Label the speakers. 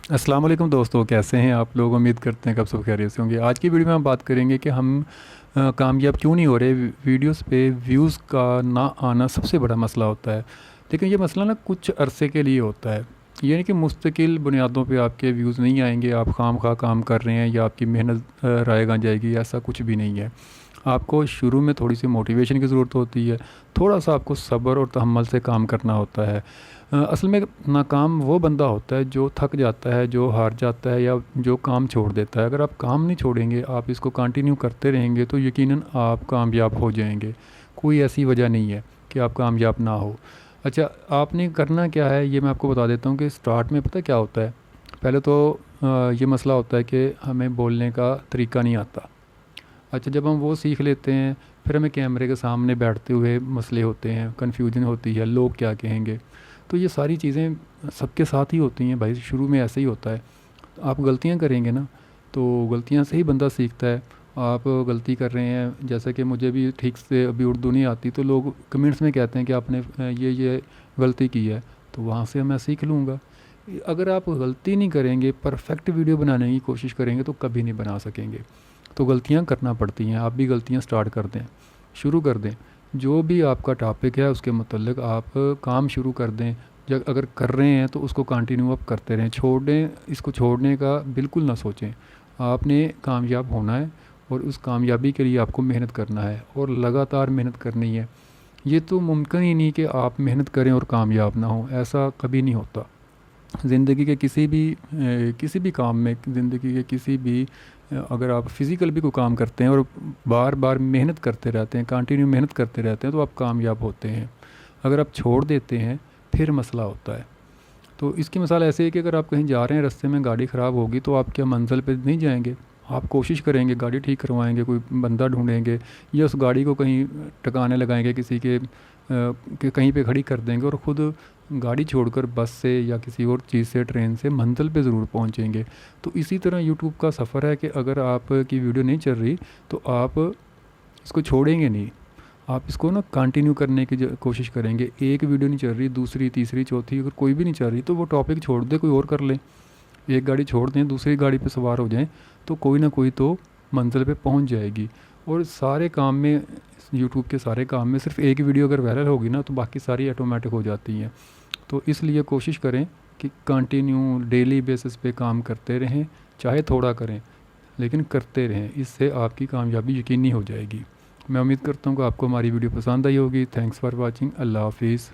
Speaker 1: अस्सलाम वालेकुम दोस्तों, कैसे हैं आप लोग। उम्मीद करते हैं कि आप सब खैरियत से होंगे। आज की वीडियो में हम बात करेंगे कि हम कामयाब क्यों नहीं हो रहे। वीडियोस पे व्यूज़ का ना आना सबसे बड़ा मसला होता है। लेकिन ये मसला ना कुछ अरसे के लिए होता है। ये नहीं कि मुस्तकिल बुनियादों पे आपके व्यूज़ नहीं आएंगे, आप खाम खा काम कर रहे हैं या आपकी मेहनत रायगा जाएगी, ऐसा कुछ भी नहीं है। आपको शुरू में थोड़ी सी मोटिवेशन की ज़रूरत होती है, थोड़ा सा आपको सब्र और तहम्मुल से काम करना होता है। असल में नाकाम वो बंदा होता है जो थक जाता है, जो हार जाता है या जो काम छोड़ देता है। अगर आप काम नहीं छोड़ेंगे, आप इसको कंटिन्यू करते रहेंगे तो यकीनन आप कामयाब हो जाएंगे। कोई ऐसी वजह नहीं है कि आप कामयाब ना हो। अच्छा, आपने करना क्या है ये मैं आपको बता देता हूँ कि स्टार्ट में पता क्या होता है। पहले तो ये मसला होता है कि हमें बोलने का तरीका नहीं आता। अच्छा, जब हम वो सीख लेते हैं फिर हमें कैमरे के सामने बैठते हुए मसले होते हैं, कन्फ्यूजन होती है, लोग क्या कहेंगे। तो ये सारी चीज़ें सबके साथ ही होती हैं भाई, शुरू में ऐसे ही होता है। आप गलतियां करेंगे ना, तो गलतियां से ही बंदा सीखता है। आप गलती कर रहे हैं, जैसा कि मुझे भी ठीक से अभी उर्दू नहीं आती, तो लोग कमेंट्स में कहते हैं कि आपने ये गलती की है, तो वहाँ से मैं सीख लूँगा। अगर आप गलती नहीं करेंगे, परफेक्ट वीडियो बनाने की कोशिश करेंगे तो कभी नहीं बना सकेंगे। तो गलतियां करना पड़ती हैं। आप भी गलतियां स्टार्ट कर दें, शुरू कर दें। जो भी आपका टॉपिक है उसके मतलब आप काम शुरू कर दें। जब अगर कर रहे हैं तो उसको कंटिन्यू आप करते रहें, छोड़ें इसको छोड़ने का बिल्कुल ना सोचें। आपने कामयाब होना है और उस कामयाबी के लिए आपको मेहनत करना है और लगातार मेहनत करनी है। ये तो मुमकिन ही नहीं कि आप मेहनत करें और कामयाब ना हो, ऐसा कभी नहीं होता। ज़िंदगी के किसी भी काम में, ज़िंदगी के किसी भी अगर आप फिज़िकल भी कोई काम करते हैं और बार बार मेहनत करते रहते हैं, कंटिन्यू मेहनत करते रहते हैं, तो आप कामयाब होते हैं। अगर आप छोड़ देते हैं फिर मसला होता है। तो इसकी मिसाल ऐसे है कि अगर आप कहीं जा रहे हैं, रास्ते में गाड़ी ख़राब होगी तो आप क्या मंजिल पे नहीं जाएंगे। आप कोशिश करेंगे, गाड़ी ठीक करवाएंगे, कोई बंदा ढूंढेंगे या उस गाड़ी को कहीं टिकाने लगाएंगे, किसी के कहीं पे खड़ी कर देंगे और ख़ुद गाड़ी छोड़कर बस से या किसी और चीज़ से, ट्रेन से मंजिल पे ज़रूर पहुंचेंगे। तो इसी तरह यूट्यूब का सफ़र है कि अगर आपकी वीडियो नहीं चल रही तो आप इसको छोड़ेंगे नहीं। आप इसको ना कंटिन्यू करने की कोशिश करेंगे। एक वीडियो नहीं चल रही, दूसरी, तीसरी, चौथी, अगर कोई भी नहीं चल रही तो वो टॉपिक छोड़ दे, कोई और कर लें। एक गाड़ी छोड़ दें, दूसरी गाड़ी पे सवार हो जाएं, तो कोई ना कोई तो मंजिल पे पहुंच जाएगी। और सारे काम में, यूट्यूब के सारे काम में सिर्फ एक वीडियो अगर वायरल होगी ना तो बाकी सारी ऑटोमेटिक हो जाती हैं। तो इसलिए कोशिश करें कि कंटिन्यू डेली बेसिस पे काम करते रहें, चाहे थोड़ा करें लेकिन करते रहें। इससे आपकी कामयाबी यकीनी हो जाएगी। मैं उम्मीद करता हूँ कि आपको हमारी वीडियो पसंद आई होगी। Thanks for watching. अल्लाह हाफिज़।